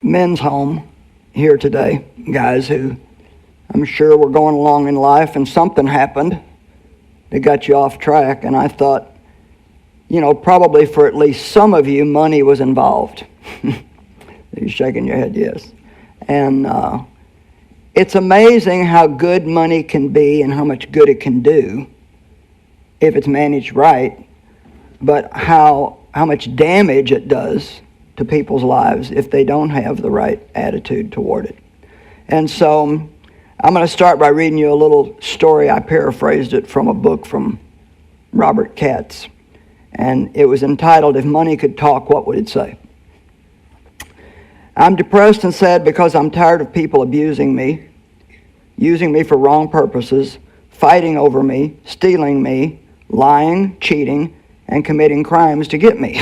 men's home here today, guys who I'm sure were going along in life and something happened that got you off track. And I thought, probably for at least some of you, money was involved. You're shaking your head, yes. And it's amazing how good money can be and how much good it can do if it's managed right, but how much damage it does to people's lives if they don't have the right attitude toward it. And so I'm going to start by reading you a little story. I paraphrased it from a book from Robert Katz, and it was entitled, "If Money Could Talk, What Would It Say?" I'm depressed and sad because I'm tired of people abusing me, using me for wrong purposes, fighting over me, stealing me, lying, cheating, and committing crimes to get me.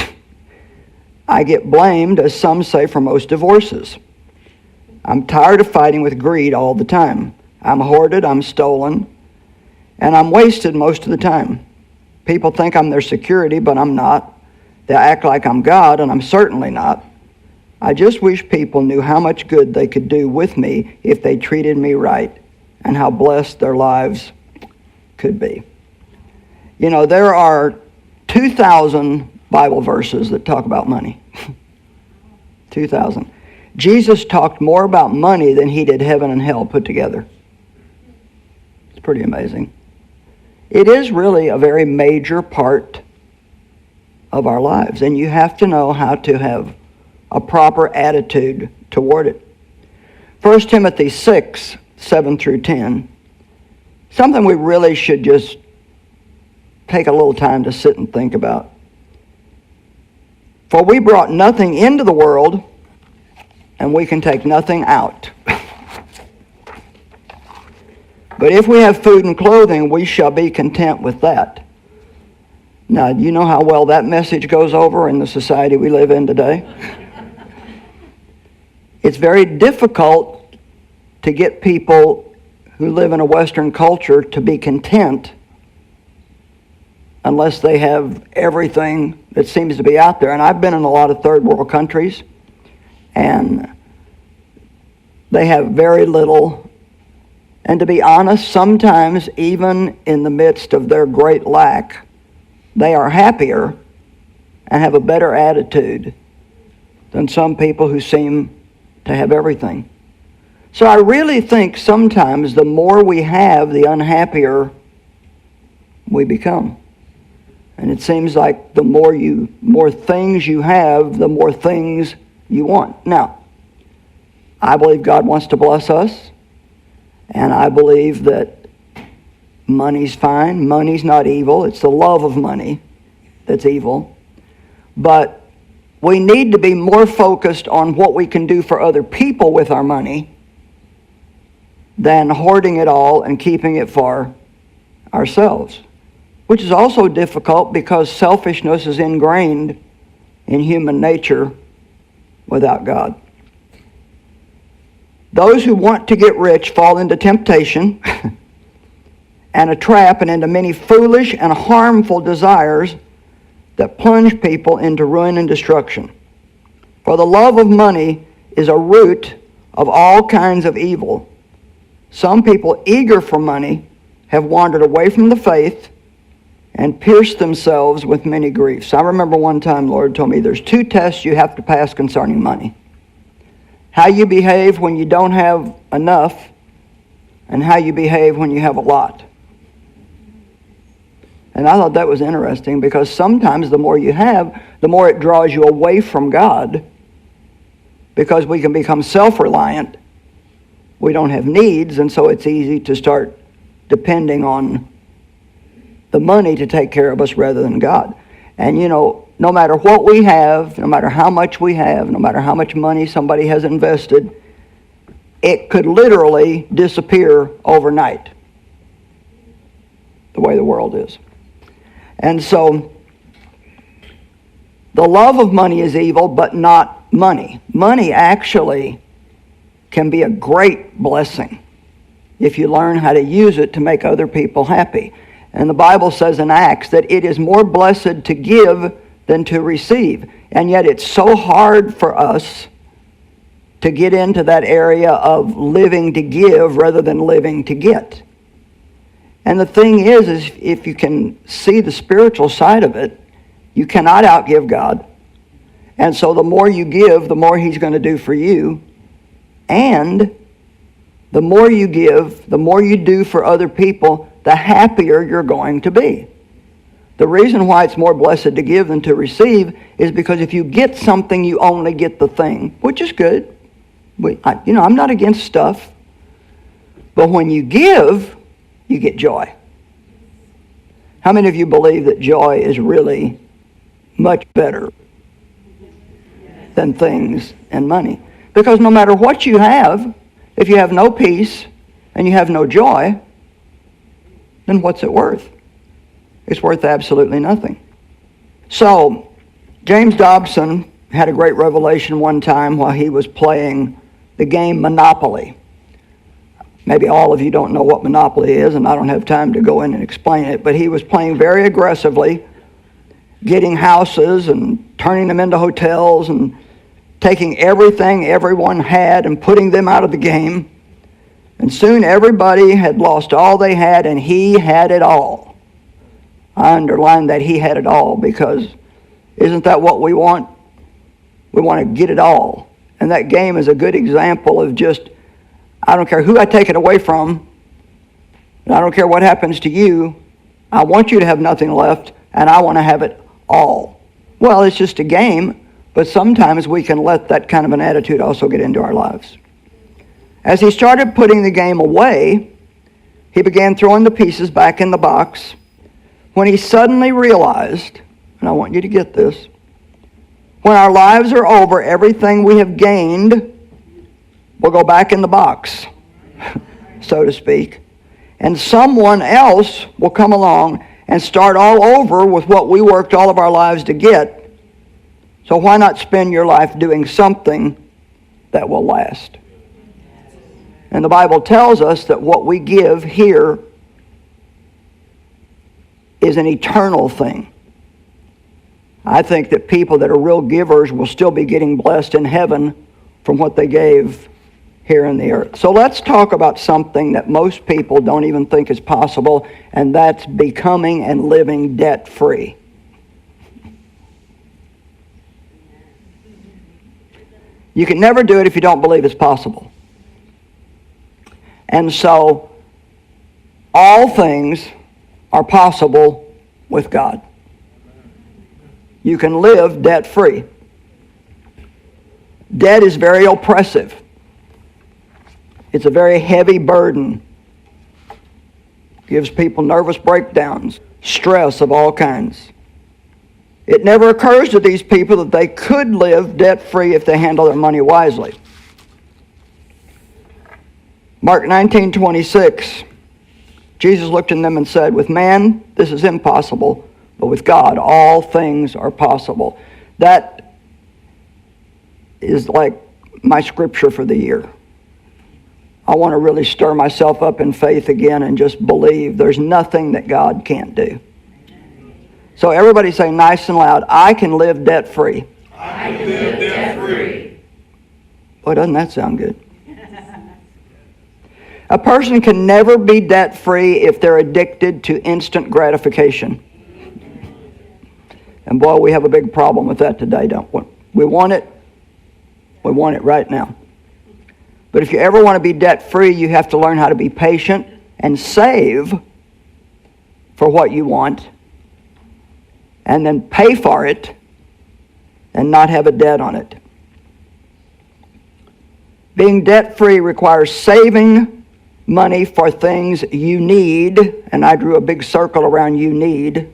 I get blamed, as some say, for most divorces. I'm tired of fighting with greed all the time. I'm hoarded, I'm stolen, and I'm wasted most of the time. People think I'm their security, but I'm not. They act like I'm God, and I'm certainly not. I just wish people knew how much good they could do with me if they treated me right, and how blessed their lives could be. There are 2,000 Bible verses that talk about money. 2,000. Jesus talked more about money than he did heaven and hell put together. It's pretty amazing. It is really a very major part of our lives, and you have to know how to have a proper attitude toward it. 1 Timothy 6, 7 through 10. Something we really should just take a little time to sit and think about. For we brought nothing into the world, and we can take nothing out. But if we have food and clothing, we shall be content with that. Now, do you know how well that message goes over in the society we live in today? It's very difficult to get people who live in a Western culture to be content unless they have everything that seems to be out there. And I've been in a lot of third world countries, and they have very little. And to be honest, sometimes even in the midst of their great lack, they are happier and have a better attitude than some people who seem to have everything. So I really think sometimes the more we have, the unhappier we become. And it seems like the more things you have, the more things you want. Now, I believe God wants to bless us, and I believe that money's fine. Money's not evil. It's the love of money that's evil. But we need to be more focused on what we can do for other people with our money than hoarding it all and keeping it for ourselves. Which is also difficult because selfishness is ingrained in human nature without God. Those who want to get rich fall into temptation and a trap and into many foolish and harmful desires that plunge people into ruin and destruction. For the love of money is a root of all kinds of evil. Some people eager for money have wandered away from the faith and pierced themselves with many griefs. I remember one time the Lord told me there's 2 tests you have to pass concerning money. How you behave when you don't have enough, and how you behave when you have a lot. And I thought that was interesting because sometimes the more you have, the more it draws you away from God, because we can become self-reliant. We don't have needs, and so it's easy to start depending on the money to take care of us rather than God. And no matter what we have, no matter how much we have, no matter how much money somebody has invested, it could literally disappear overnight, the way the world is. And so, the love of money is evil, but not money. Money actually can be a great blessing if you learn how to use it to make other people happy. And the Bible says in Acts that it is more blessed to give than to receive. And yet it's so hard for us to get into that area of living to give rather than living to get. And the thing is if you can see the spiritual side of it, you cannot outgive God. And so the more you give, the more He's going to do for you. And the more you give, the more you do for other people, the happier you're going to be. The reason why it's more blessed to give than to receive is because if you get something, you only get the thing, which is good. I'm not against stuff. But when you give, you get joy. How many of you believe that joy is really much better than things and money? Because no matter what you have, if you have no peace and you have no joy, then what's it worth? It's worth absolutely nothing. So, James Dobson had a great revelation one time while he was playing the game Monopoly. Maybe all of you don't know what Monopoly is, and I don't have time to go in and explain it, but he was playing very aggressively, getting houses and turning them into hotels and taking everything everyone had and putting them out of the game. And soon everybody had lost all they had, and he had it all. I underline that he had it all, because isn't that what we want? We want to get it all. And that game is a good example of just, I don't care who I take it away from, and I don't care what happens to you, I want you to have nothing left, and I want to have it all. Well, it's just a game, but sometimes we can let that kind of an attitude also get into our lives. As he started putting the game away, he began throwing the pieces back in the box when he suddenly realized, and I want you to get this, when our lives are over, everything we have gained will go back in the box, so to speak. And someone else will come along and start all over with what we worked all of our lives to get. So why not spend your life doing something that will last? And the Bible tells us that what we give here is an eternal thing. I think that people that are real givers will still be getting blessed in heaven from what they gave here in the earth. So let's talk about something that most people don't even think is possible, and that's becoming and living debt-free. You can never do it if you don't believe it's possible. And so, all things are possible with God. You can live debt-free. Debt is very oppressive. It's a very heavy burden. Gives people nervous breakdowns, stress of all kinds. It never occurs to these people that they could live debt-free if they handle their money wisely. Mark 19:26, Jesus looked at them and said, "With man, this is impossible, but with God, all things are possible." That is like my scripture for the year. I want to really stir myself up in faith again and just believe there's nothing that God can't do. So everybody say nice and loud, I can live debt-free. I can live debt-free. Boy, doesn't that sound good? A person can never be debt-free if they're addicted to instant gratification. And boy, we have a big problem with that today, don't we? We want it right now. But if you ever want to be debt-free, you have to learn how to be patient and save for what you want, and then pay for it and not have a debt on it. Being debt-free requires saving money for things you need, and I drew a big circle around you need.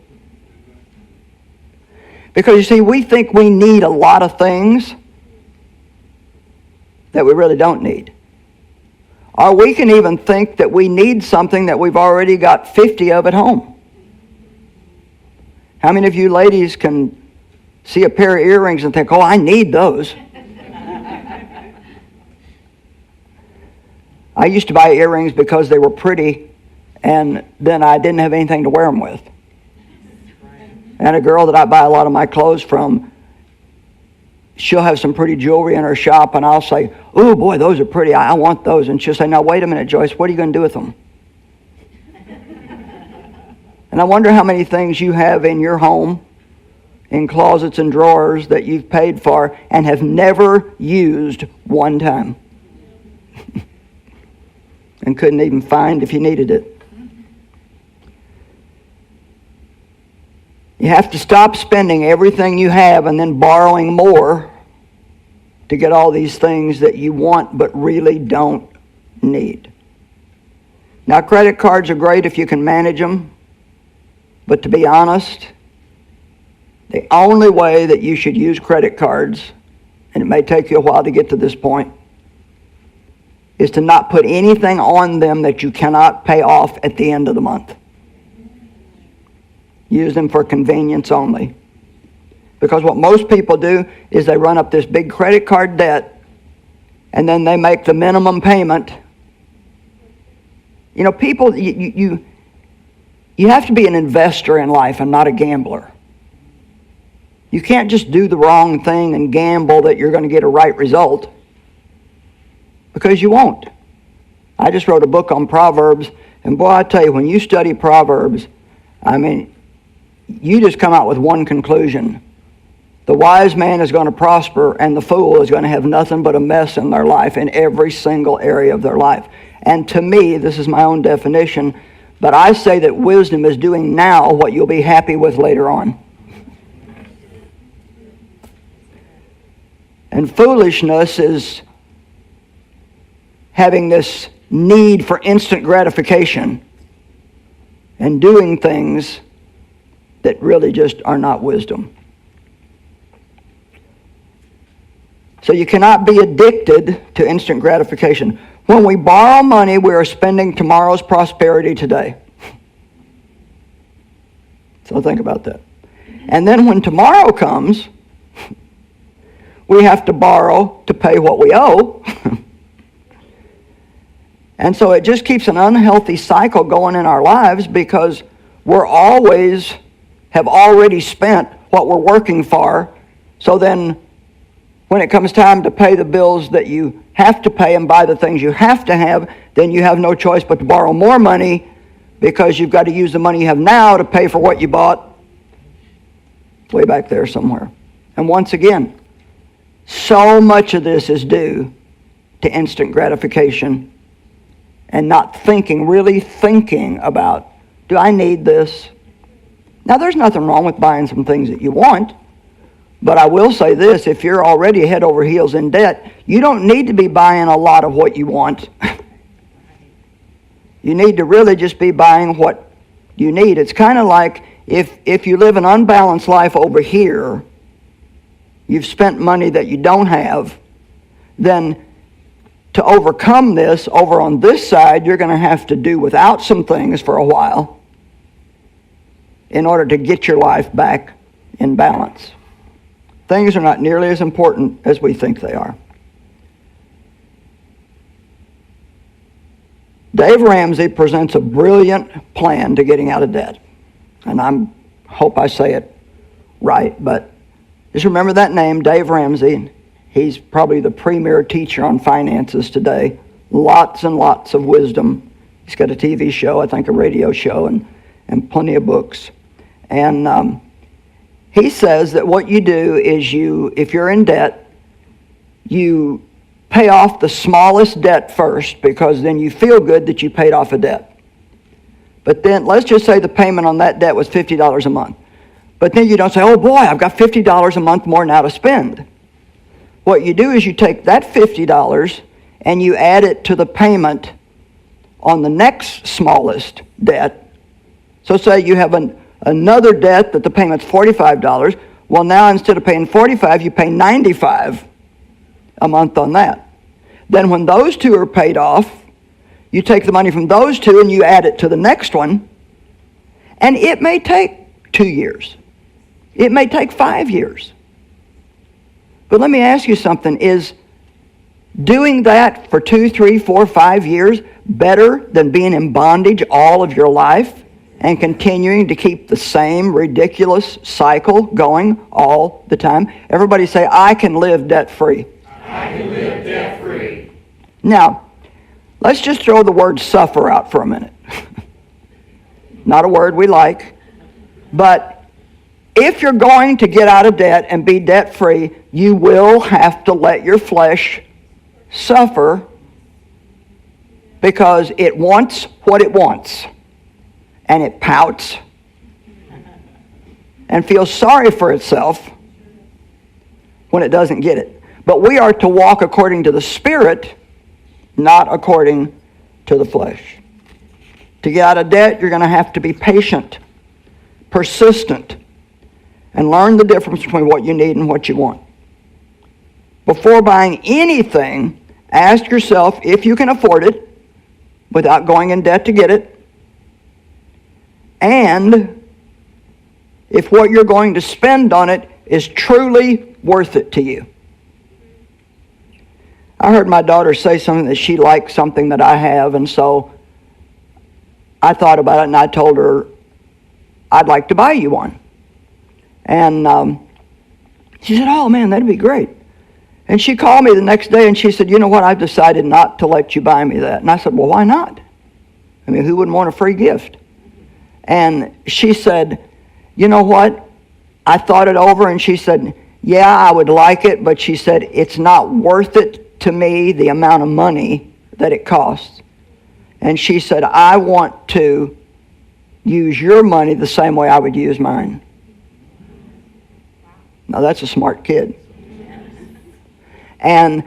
Because you see, we think we need a lot of things that we really don't need. Or we can even think that we need something that we've already got 50 of at home. How many of you ladies can see a pair of earrings and think, oh, I need those? I used to buy earrings because they were pretty, and then I didn't have anything to wear them with. And a girl that I buy a lot of my clothes from, she'll have some pretty jewelry in her shop, and I'll say, "Oh boy, those are pretty. I want those." And she'll say, "Now wait a minute, Joyce. What are you going to do with them?" And I wonder how many things you have in your home, in closets and drawers, that you've paid for and have never used one time, and couldn't even find if you needed it. You have to stop spending everything you have and then borrowing more to get all these things that you want but really don't need. Now, credit cards are great if you can manage them, but to be honest, the only way that you should use credit cards, and it may take you a while to get to this point, is to not put anything on them that you cannot pay off at the end of the month. Use them for convenience only. Because what most people do is they run up this big credit card debt, and then they make the minimum payment. You know, people, you have to be an investor in life and not a gambler. You can't just do the wrong thing and gamble that you're going to get a right result, because you won't. I just wrote a book on Proverbs, and boy, I tell you, when you study Proverbs, I mean, you just come out with one conclusion. The wise man is going to prosper, and the fool is going to have nothing but a mess in their life, in every single area of their life. And to me, this is my own definition, but I say that wisdom is doing now what you'll be happy with later on. And foolishness is having this need for instant gratification and doing things that really just are not wisdom. So you cannot be addicted to instant gratification. When we borrow money, we are spending tomorrow's prosperity today. So think about that. And then when tomorrow comes, we have to borrow to pay what we owe. And so it just keeps an unhealthy cycle going in our lives, because we're always have already spent what we're working for. So then when it comes time to pay the bills that you have to pay and buy the things you have to have, then you have no choice but to borrow more money, because you've got to use the money you have now to pay for what you bought way back there somewhere. And once again, so much of this is due to instant gratification and not really thinking about, do I need this? Now, there's nothing wrong with buying some things that you want, but I will say this: if you're already head over heels in debt, you don't need to be buying a lot of what you want. You need to really just be buying what you need. It's kind of like if you live an unbalanced life over here, you've spent money that you don't have, then to overcome this over on this side, you're going to have to do without some things for a while in order to get your life back in balance. Things are not nearly as important as we think they are. Dave Ramsey presents a brilliant plan to getting out of debt. And I hope I say it right, but just remember that name, Dave Ramsey. He's probably the premier teacher on finances today. Lots and lots of wisdom. He's got a TV show, I think a radio show, and plenty of books. And he says that what you do is if you're in debt, you pay off the smallest debt first, because then you feel good that you paid off a debt. But then let's just say the payment on that debt was $50 a month. But then you don't say, oh boy, I've got $50 a month more now to spend. What you do is you take that $50 and you add it to the payment on the next smallest debt. So say you have another debt that the payment's $45. Well, now instead of paying $45, you pay $95 a month on that. Then when those two are paid off, you take the money from those two and you add it to the next one. And it may take 2 years. It may take 5 years. But let me ask you something. Is doing that for 2, 3, 4, 5 years better than being in bondage all of your life and continuing to keep the same ridiculous cycle going all the time? Everybody say, I can live debt-free. I can live debt-free. Now, let's just throw the word suffer out for a minute. Not a word we like. But if you're going to get out of debt and be debt-free, you will have to let your flesh suffer because it wants what it wants. And it pouts and feels sorry for itself when it doesn't get it. But we are to walk according to the Spirit, not according to the flesh. To get out of debt, you're going to have to be patient, persistent, and learn the difference between what you need and what you want. Before buying anything, ask yourself if you can afford it without going in debt to get it, and if what you're going to spend on it is truly worth it to you. I heard my daughter say something that she liked something that I have, and so I thought about it and I told her, I'd like to buy you one. And she said, oh man, that'd be great. And she called me the next day and she said, you know what, I've decided not to let you buy me that. And I said, well, why not? I mean, who wouldn't want a free gift? And she said, you know what, I thought it over, and she said, yeah, I would like it, but she said, it's not worth it to me, the amount of money that it costs. And she said, I want to use your money the same way I would use mine. Now that's a smart kid. And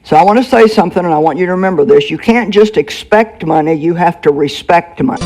so I want to say something, and I want you to remember this. You can't just expect money, you have to respect money.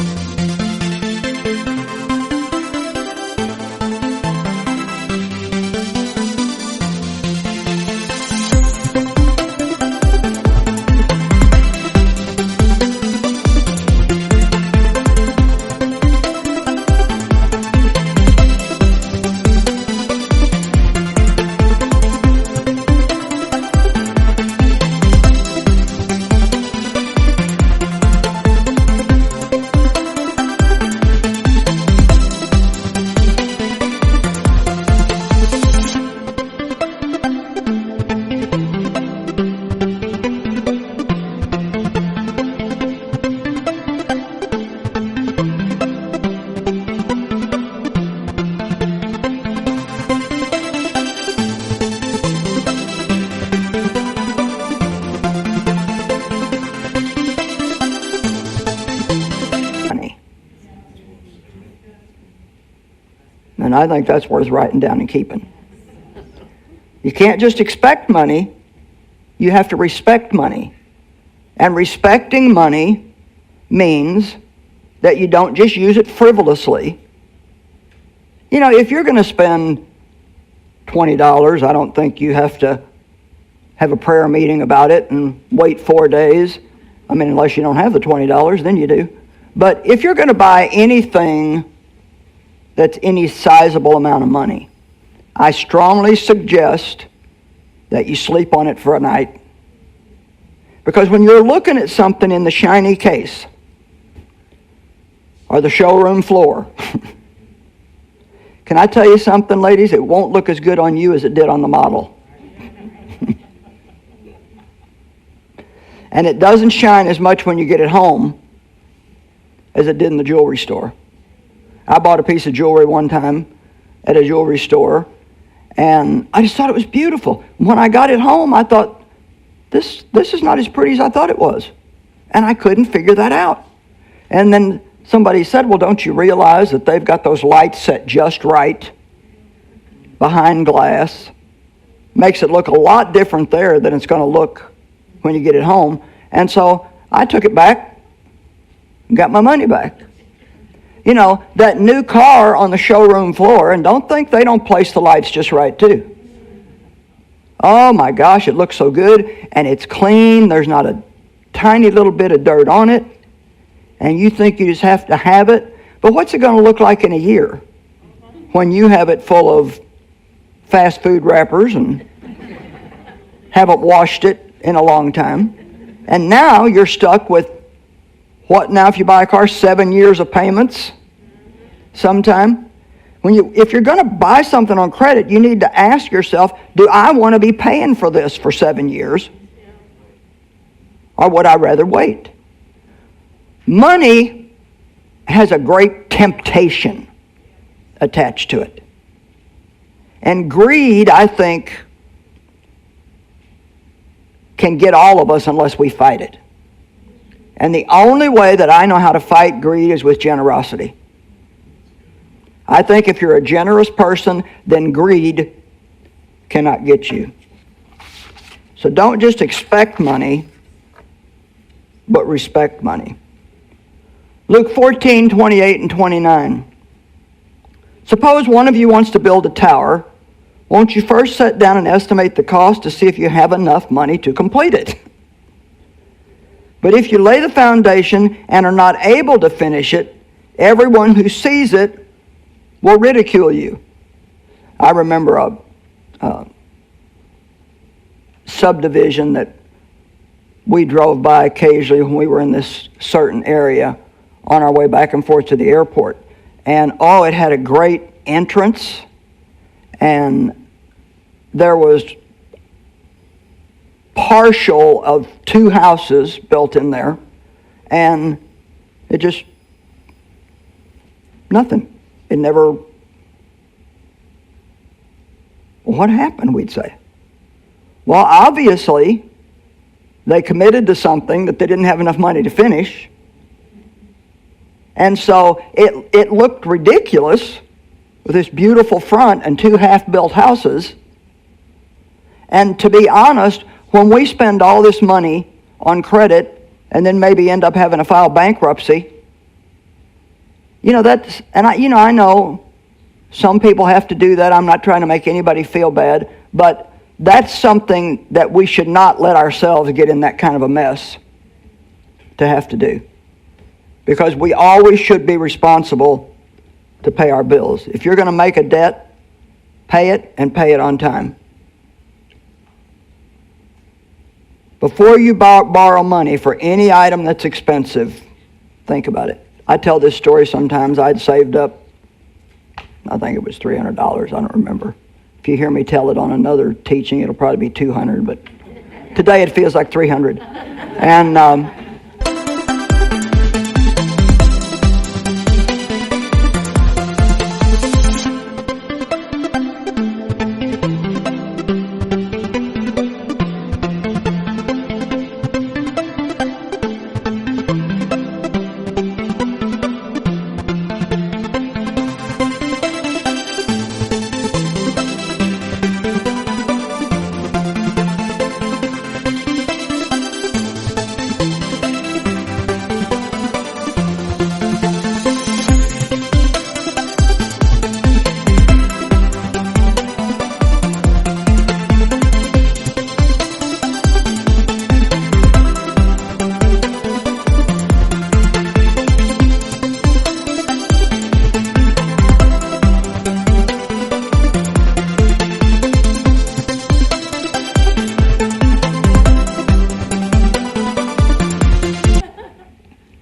And I think that's worth writing down and keeping. You can't just expect money. You have to respect money. And respecting money means that you don't just use it frivolously. You know, if you're going to spend $20, I don't think you have to have a prayer meeting about it and wait 4 days. I mean, unless you don't have the $20, then you do. But if you're going to buy anything that's any sizable amount of money, I strongly suggest that you sleep on it for a night. Because when you're looking at something in the shiny case or the showroom floor, can I tell you something, ladies? It won't look as good on you as it did on the model. And it doesn't shine as much when you get it home as it did in the jewelry store. I bought a piece of jewelry one time at a jewelry store, and I just thought it was beautiful. When I got it home, I thought, this is not as pretty as I thought it was. And I couldn't figure that out. And then somebody said, well, don't you realize that they've got those lights set just right behind glass? Makes it look a lot different there than it's going to look when you get it home. And so I took it back and got my money back. You know, that new car on the showroom floor, and don't think they don't place the lights just right too. Oh my gosh, it looks so good, and it's clean. There's not a tiny little bit of dirt on it, and you think you just have to have it. But what's it going to look like in a year when you have it full of fast food wrappers and haven't washed it in a long time? And now you're stuck with what now if you buy a car? 7 years of payments sometime? If you're going to buy something on credit, you need to ask yourself, do I want to be paying for this for 7 years? Or would I rather wait? Money has a great temptation attached to it. And greed, I think, can get all of us unless we fight it. And the only way that I know how to fight greed is with generosity. I think if you're a generous person, then greed cannot get you. So don't just expect money, but respect money. Luke 14, 28 and 29. Suppose one of you wants to build a tower. Won't you first sit down and estimate the cost to see if you have enough money to complete it? But if you lay the foundation and are not able to finish it, everyone who sees it will ridicule you. I remember a subdivision that we drove by occasionally when we were in this certain area on our way back and forth to the airport. And it had a great entrance, and there was partial of 2 houses built in there, and it just, nothing. It never, what happened, we'd say? Well, obviously, they committed to something that they didn't have enough money to finish. And so it looked ridiculous with this beautiful front and 2 half-built houses. And to be honest, when we spend all this money on credit and then maybe end up having to file bankruptcy, I know some people have to do that. I'm not trying to make anybody feel bad, but that's something that we should not let ourselves get in that kind of a mess to have to do. Because we always should be responsible to pay our bills. If you're going to make a debt, pay it and pay it on time. Before you borrow money for any item that's expensive, think about it. I tell this story sometimes. I'd saved up, I think it was $300. I don't remember. If you hear me tell it on another teaching, it'll probably be $200. But today it feels like $300. And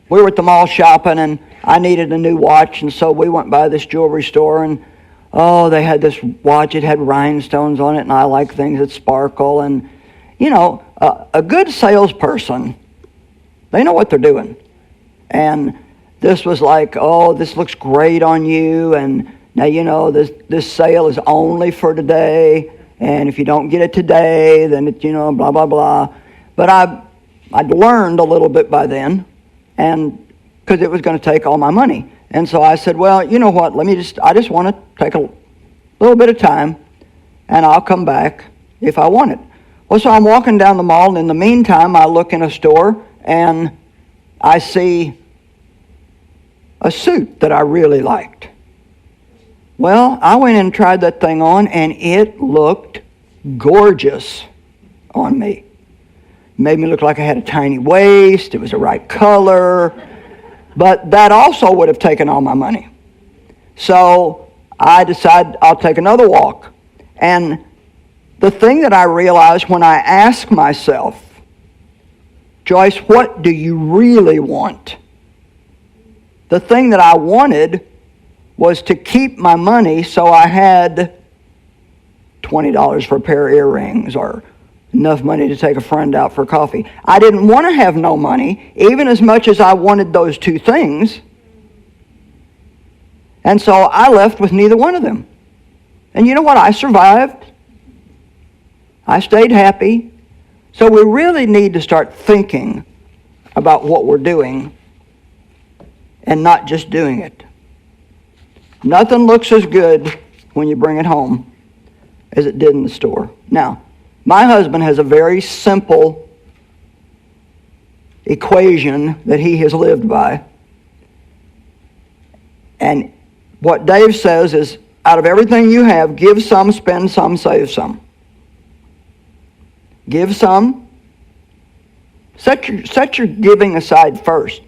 we were at the mall shopping, and I needed a new watch, and so we went by this jewelry store, and they had this watch. It had rhinestones on it, and I like things that sparkle. And a good salesperson, they know what they're doing. And this was like, this looks great on you, and now this sale is only for today, and if you don't get it today, then it blah blah blah. But I'd learned a little bit by then, and because it was going to take all my money. And so I said, well, you know what, I just want to take a little bit of time, and I'll come back if I want it. Well, so I'm walking down the mall, and in the meantime, I look in a store, and I see a suit that I really liked. Well, I went and tried that thing on, and it looked gorgeous on me. Made me look like I had a tiny waist. It was the right color. But that also would have taken all my money. So I decided I'll take another walk. And the thing that I realized when I asked myself, Joyce, what do you really want? The thing that I wanted was to keep my money so I had $20 for a pair of earrings or enough money to take a friend out for coffee. I didn't want to have no money, even as much as I wanted those two things. And so I left with neither one of them. And you know what? I survived. I stayed happy. So we really need to start thinking about what we're doing and not just doing it. Nothing looks as good when you bring it home as it did in the store. Now, my husband has a very simple equation that he has lived by. And what Dave says is, out of everything you have, give some, spend some, save some. Give some. Set your giving aside first.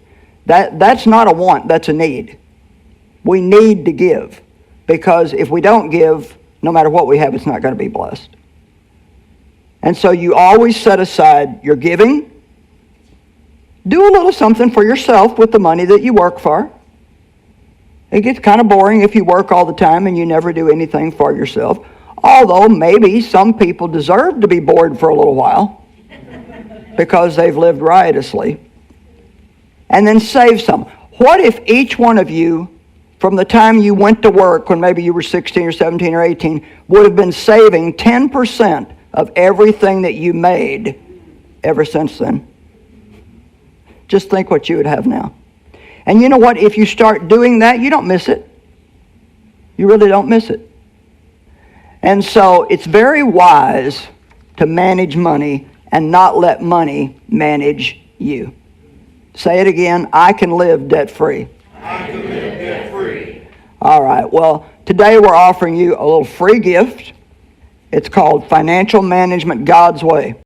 That's not a want, that's a need. We need to give, because if we don't give, no matter what we have, it's not going to be blessed. And so you always set aside your giving. Do a little something for yourself with the money that you work for. It gets kind of boring if you work all the time and you never do anything for yourself. Although maybe some people deserve to be bored for a little while because they've lived riotously. And then save some. What if each one of you, from the time you went to work, when maybe you were 16 or 17 or 18, would have been saving 10% of everything that you made ever since then? Just think what you would have now. And you know what? If you start doing that, you don't miss it. You really don't miss it. And so it's very wise to manage money and not let money manage you. Say it again. I can live debt-free. I can live debt-free. All right. Well, today we're offering you a little free gift. It's called Financial Management God's Way.